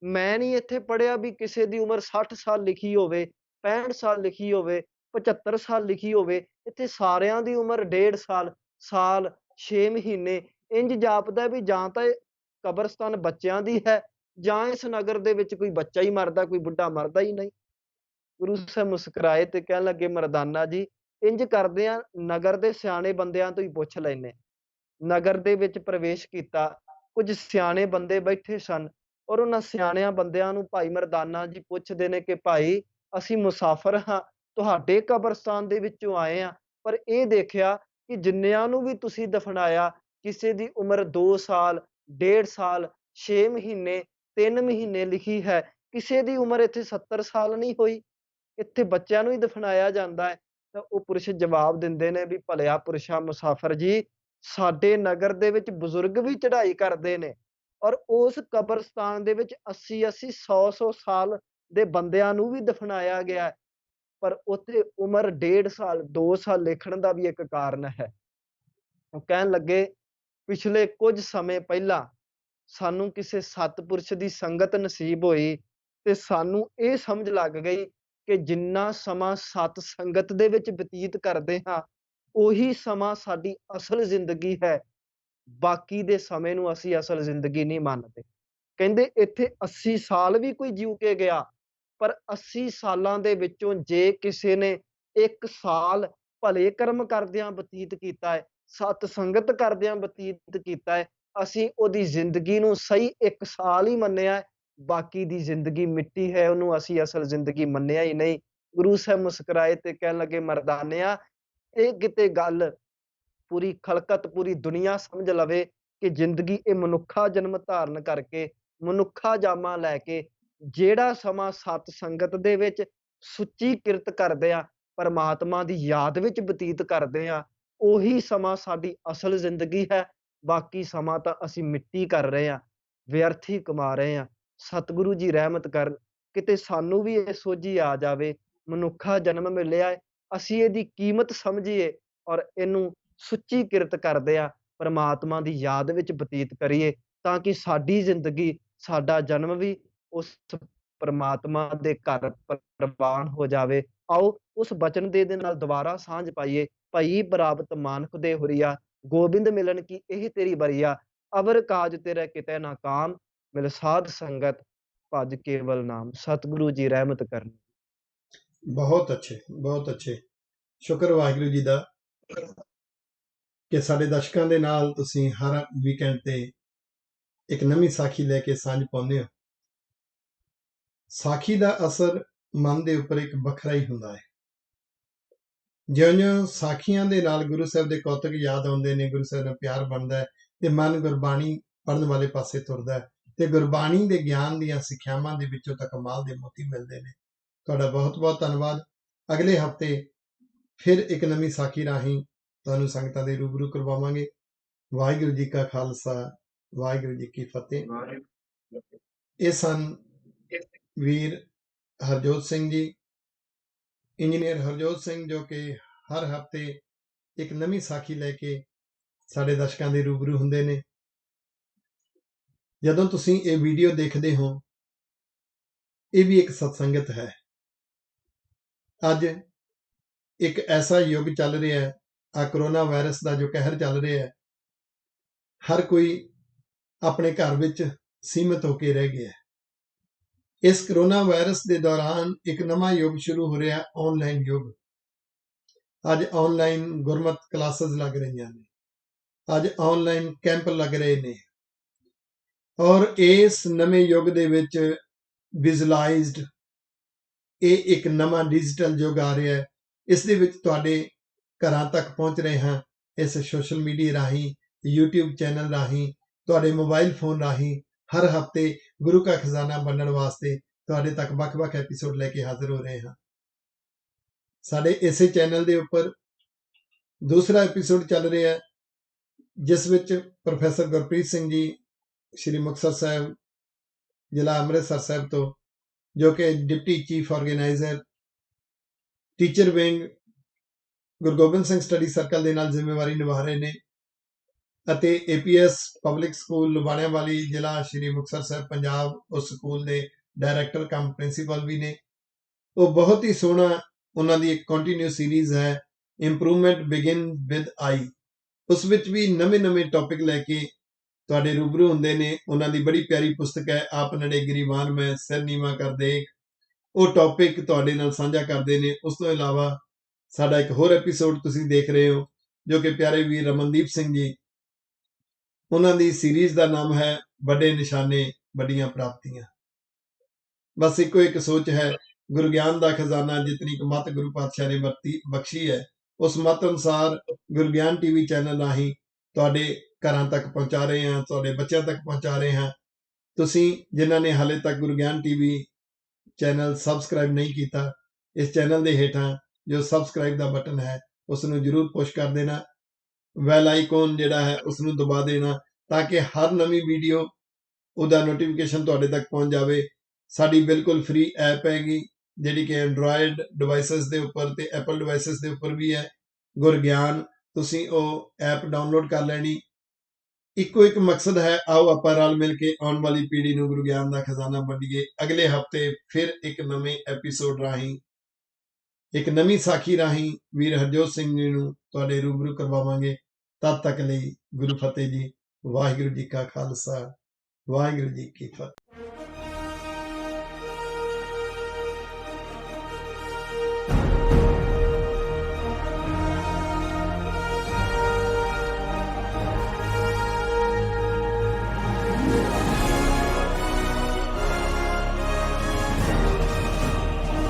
ਮੈਂ ਨਹੀਂ ਇੱਥੇ ਪੜ੍ਹਿਆ ਵੀ ਕਿਸੇ ਦੀ ਉਮਰ 60 ਸਾਲ ਲਿਖੀ ਹੋਵੇ, 65 ਸਾਲ ਲਿਖੀ ਹੋਵੇ, 75 ਸਾਲ ਲਿਖੀ ਹੋਵੇ। ਇੱਥੇ ਸਾਰਿਆਂ ਦੀ ਉਮਰ 1.5 ਸਾਲ, ਸਾਲ 6 ਮਹੀਨੇ। ਇੰਜ ਜਾਪਦਾ ਵੀ ਜਾਂ ਤਾਂ ਇਹ ਕਬਰਸਤਾਨ ਬੱਚਿਆਂ ਦੀ ਹੈ ਜਾਂ ਇਸ ਨਗਰ ਦੇ ਵਿੱਚ ਕੋਈ ਬੱਚਾ ਹੀ ਮਰਦਾ, ਕੋਈ ਬੁੱਢਾ ਮਰਦਾ ਹੀ ਨਹੀਂ। ਗੁਰੂ ਸਾਹਿਬ ਮੁਸਕਰਾਏ ਤੇ ਕਹਿਣ ਲੱਗੇ, ਮਰਦਾਨਾ ਜੀ ਇੰਜ ਕਰਦੇ ਆ, ਨਗਰ ਦੇ ਸਿਆਣੇ ਬੰਦਿਆਂ ਤੋਂ ਹੀ ਪੁੱਛ ਲੈਨੇ। ਨਗਰ ਦੇ ਵਿੱਚ ਪ੍ਰਵੇਸ਼ ਕੀਤਾ, ਕੁਝ ਸਿਆਣੇ ਬੰਦੇ ਬੈਠੇ ਸਨ ਔਰ ਉਹਨਾਂ ਸਿਆਣਿਆਂ ਬੰਦਿਆਂ ਨੂੰ ਭਾਈ ਮਰਦਾਨਾ ਜੀ ਪੁੱਛਦੇ ਨੇ ਕਿ ਭਾਈ ਅਸੀਂ ਮੁਸਾਫਰ ਹਾਂ, ਤੁਹਾਡੇ ਕਬਰਸਤਾਨ ਦੇ ਵਿੱਚੋਂ ਆਏ ਹਾਂ, ਪਰ ਇਹ ਦੇਖਿਆ ਕਿ ਜਿੰਨਿਆਂ ਨੂੰ ਵੀ ਤੁਸੀਂ ਦਫਨਾਇਆ, ਕਿਸੇ ਦੀ ਉਮਰ 2 ਸਾਲ, 1.5 ਸਾਲ, 6 ਮਹੀਨੇ, 3 ਮਹੀਨੇ ਲਿਖੀ ਹੈ, ਕਿਸੇ ਦੀ ਉਮਰ ਇੱਥੇ 70 ਸਾਲ ਨਹੀਂ ਹੋਈ, ਇੱਥੇ ਬੱਚਿਆਂ ਨੂੰ ਹੀ ਦਫਨਾਇਆ ਜਾਂਦਾ ਹੈ। ਤਾਂ ਉਹ ਪੁਰਸ਼ ਜਵਾਬ ਦਿੰਦੇ ਨੇ ਵੀ ਭਲਿਆ ਪੁਰਸ਼ਾ ਮੁਸਾਫਰ ਜੀ, ਸਾਡੇ ਨਗਰ ਦੇ ਵਿੱਚ ਬਜ਼ੁਰਗ ਵੀ ਚੜ੍ਹਾਈ ਕਰਦੇ ਨੇ ਔਰ ਉਸ ਕਬਰਸਤਾਨ ਦੇ ਵਿੱਚ 80-80, 100-100 ਸਾਲ ਦੇ ਬੰਦਿਆਂ ਨੂੰ ਵੀ ਦਫਨਾਇਆ ਗਿਆ ਹੈ, ਪਰ ਉੱਥੇ ਉਮਰ 1.5 ਸਾਲ, 2 ਸਾਲ ਲਿਖਣ ਦਾ ਵੀ ਇੱਕ ਕਾਰਨ ਹੈ। ਉਹ ਕਹਿਣ ਲੱਗੇ, ਪਿਛਲੇ ਕੁਝ ਸਮੇਂ ਪਹਿਲਾਂ ਸਾਨੂੰ ਕਿਸੇ ਸਤਿਪੁਰਸ਼ ਦੀ ਸੰਗਤ ਨਸੀਬ ਹੋਈ ਤੇ ਸਾਨੂੰ ਇਹ ਸਮਝ ਲੱਗ ਗਈ ਕਿ ਜਿੰਨਾ ਸਮਾਂ ਸਤ ਸੰਗਤ ਦੇ ਵਿੱਚ ਬਤੀਤ ਕਰਦੇ ਹਾਂ, ਉਹੀ ਸਮਾਂ ਸਾਡੀ ਅਸਲ ਜ਼ਿੰਦਗੀ ਹੈ। ਬਾਕੀ ਦੇ ਸਮੇਂ ਨੂੰ ਅਸੀਂ ਅਸਲ ਜ਼ਿੰਦਗੀ ਨਹੀਂ ਮੰਨਦੇ। ਕਹਿੰਦੇ ਇੱਥੇ 80 ਸਾਲ ਵੀ ਕੋਈ ਜਿਉ ਕੇ ਗਿਆ, ਪਰ 80 ਸਾਲਾਂ ਦੇ ਵਿੱਚੋਂ ਜੇ ਕਿਸੇ ਨੇ 1 ਸਾਲ ਭਲੇ ਕਰਮ ਕਰਦਿਆਂ ਬਤੀਤ ਕੀਤਾ ਹੈ, ਸਤ ਸੰਗਤ ਕਰਦਿਆਂ ਬਤੀਤ ਕੀਤਾ ਹੈ, ਅਸੀਂ ਉਹਦੀ ਜ਼ਿੰਦਗੀ ਨੂੰ ਸਹੀ 1 ਸਾਲ ਹੀ ਮੰਨਿਆ ਹੈ, ਬਾਕੀ ਦੀ ਜ਼ਿੰਦਗੀ ਮਿੱਟੀ ਹੈ, ਉਹਨੂੰ ਅਸੀਂ ਅਸਲ ਜ਼ਿੰਦਗੀ ਮੰਨਿਆ ਹੀ ਨਹੀਂ। ਗੁਰੂ ਸਾਹਿਬ ਮੁਸਕਰਾਏ ਤੇ ਕਹਿਣ ਲੱਗੇ, ਮਰਦਾਨਿਆ ਇਹ ਕਿਤੇ ਗੱਲ ਪੂਰੀ ਖਲਕਤ, ਪੂਰੀ ਦੁਨੀਆ ਸਮਝ ਲਵੇ ਕਿ ਜ਼ਿੰਦਗੀ ਇਹ ਮਨੁੱਖਾ ਜਨਮ ਧਾਰਨ ਕਰਕੇ, ਮਨੁੱਖਾ ਜਾਮਾ ਲੈ ਕੇ ਜਿਹੜਾ ਸਮਾਂ ਸਤ ਸੰਗਤ ਦੇ ਵਿੱਚ ਸੁੱਚੀ ਕਿਰਤ ਕਰਦੇ ਆ, ਪਰਮਾਤਮਾ ਦੀ ਯਾਦ ਵਿੱਚ ਬਤੀਤ ਕਰਦੇ ਆ, ਉਹੀ ਸਮਾਂ ਸਾਡੀ ਅਸਲ ਜ਼ਿੰਦਗੀ ਹੈ। ਬਾਕੀ ਸਮਾਂ ਤਾਂ ਅਸੀਂ ਮਿੱਟੀ ਕਰ ਰਹੇ ਹਾਂ। ਵਿਅਰਥ ਹੀ ਕਮਾ ਰਹੇ ਹਾਂ। ਸਤਿਗੁਰੂ ਜੀ ਰਹਿਮਤ ਕਰਨ, ਕਿਤੇ ਸਾਨੂੰ ਵੀ ਇਹ ਸੋਝੀ ਆ ਜਾਵੇ, ਮਨੁੱਖਾ ਜਨਮ ਮਿਲਿਆ ਹੈ, ਅਸੀਂ ਇਹਦੀ ਕੀਮਤ ਸਮਝੀਏ ਔਰ ਇਹਨੂੰ ਸੁੱਚੀ ਕਿਰਤ ਕਰਦਿਆਂ ਪ੍ਰਮਾਤਮਾ ਦੀ ਯਾਦ ਵਿੱਚ ਬਤੀਤ ਕਰੀਏ, ਤਾਂ ਕਿ ਸਾਡੀ ਜ਼ਿੰਦਗੀ, ਸਾਡਾ ਜਨਮ ਵੀ ਉਸ ਪ੍ਰਮਾਤਮਾ ਦੇ ਘਰ ਪ੍ਰਵਾਨ ਹੋ ਜਾਵੇ। ਆਓ ਉਸ ਬਚਨ ਦੇ ਨਾਲ ਦੁਬਾਰਾ ਸਾਂਝ ਪਾਈਏ। ਭਈ ਬਰਾਬਤ ਮਾਨੁਖ ਦੇ ਹੁਰੀਆ, ਗੋਬਿੰਦ ਮਿਲਨ ਕੀ ਇਹ ਤੇਰੀ ਬਰੀਆ, ਅਵਰ ਕਾਜ ਤੇਰਾ ਕਿਤੇ ਨਾ ਕਾਮ, ਮਿਲ ਸਾਧ ਸੰਗਤ ਭਜ ਕੇਵਲ ਨਾਮ। ਸਤਿਗੁਰੂ ਜੀ ਰਹਿਮਤ ਕਰਨ। ਬਹੁਤ ਅੱਛੇ, ਬਹੁਤ ਅੱਛੇ। ਸ਼ੁਕਰ ਵਾਹਿਗੁਰੂ ਜੀ ਦਾ ਕਿ ਸਾਡੇ ਦਰਸ਼ਕਾਂ ਦੇ ਨਾਲ ਤੁਸੀਂ ਹਰ ਵੀਕਐਂਡ ਤੇ ਇੱਕ ਨਵੀਂ ਸਾਖੀ ਲੈ ਕੇ ਸਾਂਝ ਪਾਉਂਦੇ ਹੋ। ਸਾਖੀ ਦਾ ਅਸਰ ਮਨ ਦੇ ਉੱਪਰ ਇੱਕ ਵੱਖਰਾ ਹੀ ਹੁੰਦਾ ਹੈ। ਜਿਉਂ-ਜਿਉਂ ਸਾਖੀਆਂ ਦੇ ਨਾਲ ਗੁਰੂ ਸਾਹਿਬ ਦੇ ਕੌਤਕ ਯਾਦ ਆਉਂਦੇ ਨੇ, ਗੁਰੂ ਸਾਹਿਬ ਨਾਲ ਪਿਆਰ ਬਣਦਾ ਹੈ ਤੇ ਮਨ ਗੁਰਬਾਣੀ ਪੜ੍ਹਨ ਵਾਲੇ ਪਾਸੇ ਤੁਰਦਾ ਹੈ ਤੇ ਗੁਰਬਾਣੀ ਦੇ ਗਿਆਨ ਦੀਆਂ ਸਿੱਖਿਆਵਾਂ ਦੇ ਵਿੱਚੋਂ ਤਾਂ ਕਮਾਲ ਦੇ ਮੋਤੀ ਮਿਲਦੇ ਨੇ। ਤੁਹਾਡਾ ਬਹੁਤ-ਬਹੁਤ ਧੰਨਵਾਦ। ਅਗਲੇ ਹਫ਼ਤੇ ਫਿਰ ਇੱਕ ਨਵੀਂ ਸਾਖੀ ਰਾਹੀਂ ਤੁਹਾਨੂੰ ਸੰਗਤਾਂ ਦੇ ਰੂਬਰੂ ਕਰਵਾਵਾਂਗੇ। ਵਾਹਿਗੁਰੂ ਜੀ ਕਾ ਖਾਲਸਾ, ਵਾਹਿਗੁਰੂ ਜੀ ਕੀ ਫਤਿਹ। ਇਹ ਸਨ ਵੀਰ ਹਰਜੋਤ ਸਿੰਘ ਜੀ, ਇੰਜੀਨੀਅਰ ਹਰਜੋਤ ਸਿੰਘ, ਜੋ ਕਿ ਹਰ ਹਫ਼ਤੇ ਇੱਕ ਨਵੀਂ ਸਾਖੀ ਲੈ ਕੇ ਸਾਡੇ ਦਰਸ਼ਕਾਂ ਦੇ ਰੂਬਰੂ ਹੁੰਦੇ ਨੇ। ਜਦੋਂ ਤੁਸੀਂ ਇਹ ਵੀਡੀਓ ਦੇਖਦੇ ਹੋ, ਇਹ ਵੀ ਇੱਕ ਸਤਸੰਗਤ ਹੈ। ਅੱਜ ਇੱਕ ਐਸਾ ਯੁੱਗ ਚੱਲ ਰਿਹਾ ਹੈ, ਆ ਕਰੋਨਾ ਵਾਇਰਸ ਦਾ ਜੋ ਕਹਿਰ ਚੱਲ ਰਿਹਾ ਹੈ, ਹਰ ਕੋਈ ਆਪਣੇ ਘਰ ਵਿੱਚ ਸੀਮਿਤ ਹੋ ਕੇ ਰਹਿ ਗਿਆ ਹੈ। ਇਸ ਕਰੋਨਾ ਵਾਇਰਸ ਦੇ ਦੌਰਾਨ ਇੱਕ ਨਵਾਂ ਯੁੱਗ ਸ਼ੁਰੂ ਹੋ ਰਿਹਾ, ਆਨਲਾਈਨ ਯੁੱਗ। ਅੱਜ ਆਨਲਾਈਨ ਗੁਰਮਤ ਕਲਾਸਿਸ ਲੱਗ ਰਹੀਆਂ ਨੇ, ਅੱਜ ਆਨਲਾਈਨ ਕੈਂਪ ਲੱਗ ਰਹੇ ਨੇ, ਔਰ ਇਸ ਨਵੇਂ ਯੁੱਗ ਦੇ ਵਿੱਚ ਵਿਜ਼ੂਅਲਾਈਜ਼ਡ ਇਹ ਇੱਕ ਨਵਾਂ ਡਿਜੀਟਲ ਯੁੱਗ ਆ ਰਿਹਾ ਹੈ। ਇਸ ਦੇ ਵਿੱਚ ਤੁਹਾਡੇ ਘਰਾਂ ਤੱਕ ਪਹੁੰਚ ਰਹੇ ਹਾਂ, ਇਸ ਸੋਸ਼ਲ ਮੀਡੀਆ ਰਾਹੀਂ, YouTube ਚੈਨਲ ਰਾਹੀਂ, ਤੁਹਾਡੇ ਮੋਬਾਈਲ ਫੋਨ ਰਾਹੀਂ ਹਰ ਹਫ਼ਤੇ ਗੁਰੂ ਕਾ ਖਜ਼ਾਨਾ ਵੰਡਣ ਵਾਸਤੇ ਤੁਹਾਡੇ ਤੱਕ ਵੱਖ-ਵੱਖ ਐਪੀਸੋਡ ਲੈ ਕੇ ਹਾਜ਼ਰ ਹੋ ਰਹੇ ਹਾਂ। ਸਾਡੇ ਇਸੇ ਚੈਨਲ ਦੇ ਉੱਪਰ ਦੂਸਰਾ ਐਪੀਸੋਡ ਚੱਲ ਰਿਹਾ ਹੈ, ਜਿਸ ਵਿੱਚ ਪ੍ਰੋਫੈਸਰ ਗੁਰਪ੍ਰੀਤ ਸਿੰਘ ਜੀ, ਸ਼੍ਰੀ ਮੁਕਤਸਰ ਸਾਹਿਬ, ਜ਼ਿਲ੍ਹਾ ਅੰਮ੍ਰਿਤਸਰ ਸਾਹਿਬ ਤੋਂ, ਜੋ ਕਿ deputy chief organizer, teacher wing, Guru Gobind Singh study circle ਦੇ ਨਾਲ ਜ਼ਿੰਮੇਵਾਰੀ ਨਿਭਾ ਰਹੇ ਨੇ, ਅਤੇ APS ਪਬਲਿਕ ਸਕੂਲ ਲੁਬਾਣਿਆਂ ਵਾਲੀ, ਜ਼ਿਲ੍ਹਾ ਸ਼੍ਰੀ ਮੁਕਤਸਰ ਸਾਹਿਬ, ਪੰਜਾਬ, ਉਸ ਸਕੂਲ ਦੇ ਡਾਇਰੈਕਟਰ ਕਮ ਪ੍ਰਿੰਸੀਪਲ ਵੀ ਨੇ। ਉਹ ਬਹੁਤ ਹੀ ਸੋਹਣਾ, ਉਹਨਾਂ ਦੀ ਇੱਕ ਕੰਟੀਨਿਊ ਸੀਰੀਜ਼ ਹੈ, ਇੰਪਰੂਵਮੈਂਟ ਬਿਗਿਨ ਵਿਦ ਆਈ। ਉਸ ਵਿੱਚ ਵੀ ਨਵੇਂ-ਨਵੇਂ ਟੌਪਿਕ ਲੈ ਕੇ ਤੁਹਾਡੇ ਰੂਬਰੂ ਹੁੰਦੇ ਨੇ। ਉਹਨਾਂ ਦੀ ਬੜੀ ਪਿਆਰੀ ਪੁਸਤਕ ਹੈ, ਆਪ ਨੜੇ ਗਰੀਬਾਨ ਮੈਂ ਸਿਰ ਨੀਵਾਂ ਕਰ ਦੇਖ। ਉਹ ਟੌਪਿਕ ਤੁਹਾਡੇ ਨਾਲ ਸਾਂਝਾ ਕਰਦੇ ਨੇ। ਉਸ ਤੋਂ ਇਲਾਵਾ ਸਾਡਾ ਇੱਕ ਹੋਰ ਐਪੀਸੋਡ ਤੁਸੀਂ ਦੇਖ ਰਹੇ ਹੋ, ਜੋ ਕਿ ਪਿਆਰੇ ਵੀਰ ਰਮਨਦੀਪ ਸਿੰਘ ਜੀ, ਉਹਨਾਂ ਦੀ ਸੀਰੀਜ਼ ਦਾ ਨਾਮ ਹੈ ਵੱਡੇ ਨਿਸ਼ਾਨੇ ਵੱਡੀਆਂ ਪ੍ਰਾਪਤੀਆਂ। ਬਸ ਇੱਕੋ ਇੱਕ ਸੋਚ ਹੈ, ਗੁਰੂ ਗਿਆਨ ਦਾ ਖਜ਼ਾਨਾ ਜਿਤਨੀ ਕੁ ਮੱਤ ਗੁਰੂ ਪਾਤਸ਼ਾਹ ਨੇ ਬਖਸ਼ੀ ਹੈ, ਉਸ ਮੱਤ ਅਨੁਸਾਰ ਗੁਰੂ ਗਿਆਨ TV ਚੈਨਲ ਰਾਹੀਂ ਤੁਹਾਡੇ ਘਰਾਂ ਤੱਕ ਪਹੁੰਚਾ ਰਹੇ ਹਾਂ, ਤੁਹਾਡੇ ਬੱਚਿਆਂ ਤੱਕ ਪਹੁੰਚਾ ਰਹੇ ਹਾਂ। ਤੁਸੀਂ ਜਿਨ੍ਹਾਂ ਨੇ ਹਾਲੇ ਤੱਕ ਗੁਰੂ ਗਿਆਨ TV ਚੈਨਲ ਸਬਸਕ੍ਰਾਈਬ ਨਹੀਂ ਕੀਤਾ, ਇਸ ਚੈਨਲ ਦੇ ਹੇਠਾਂ ਜੋ ਸਬਸਕ੍ਰਾਈਬ ਦਾ ਬਟਨ ਹੈ, ਉਸ ਨੂੰ ਜ਼ਰੂਰ ਪੁਸ਼ ਕਰ ਦੇਣਾ। ਬੈਲ ਆਈਕਨ ਜਿਹੜਾ ਹੈ, ਉਸ ਨੂੰ ਦਬਾ ਦੇਣਾ, ਤਾਂ ਕਿ ਹਰ ਨਵੀਂ ਵੀਡੀਓ ਉਹਦਾ ਨੋਟੀਫਿਕੇਸ਼ਨ ਤੁਹਾਡੇ ਤੱਕ ਪਹੁੰਚ ਜਾਵੇ। ਸਾਡੀ ਬਿਲਕੁਲ ਫ੍ਰੀ ਐਪ ਹੈਗੀ, ਜਿਹੜੀ ਕਿ ਐਂਡਰੋਇਡ ਡਿਵਾਈਸਿਸ ਦੇ ਉੱਪਰ ਤੇ ਐਪਲ ਡਿਵਾਈਸਿਸ ਦੇ ਉੱਪਰ ਵੀ ਹੈ, ਗੁਰਗਿਆਨ। ਤੁਸੀਂ ਉਹ ਐਪ ਡਾਊਨਲੋਡ ਕਰ ਲੈਣੀ। ਇੱਕੋ ਇੱਕ ਮਕਸਦ ਹੈ, ਆਓ ਆਪਾਂ ਰਲ ਮਿਲ ਕੇ ਆਉਣ ਵਾਲੀ ਪੀੜ੍ਹੀ ਨੂੰ ਗੁਰੂ ਗਿਆਨ ਦਾ ਖਜ਼ਾਨਾ ਵੰਡੀਏ। ਅਗਲੇ ਹਫ਼ਤੇ ਫਿਰ ਇੱਕ ਨਵੇਂ ਐਪੀਸੋਡ ਰਾਹੀਂ, ਇੱਕ ਨਵੀਂ ਸਾਖੀ ਰਾਹੀਂ ਵੀਰ ਹਰਜੋਤ ਸਿੰਘ ਜੀ ਨੂੰ ਤੁਹਾਡੇ ਰੂਬਰੂ ਕਰਵਾਵਾਂਗੇ। ਤਦ ਤੱਕ ਲਈ ਗੁਰੂ ਫਤਿਹ ਜੀ। ਵਾਹਿਗੁਰੂ ਜੀ ਕਾ ਖਾਲਸਾ, ਵਾਹਿਗੁਰੂ ਜੀ ਕੀ ਫਤਿਹ।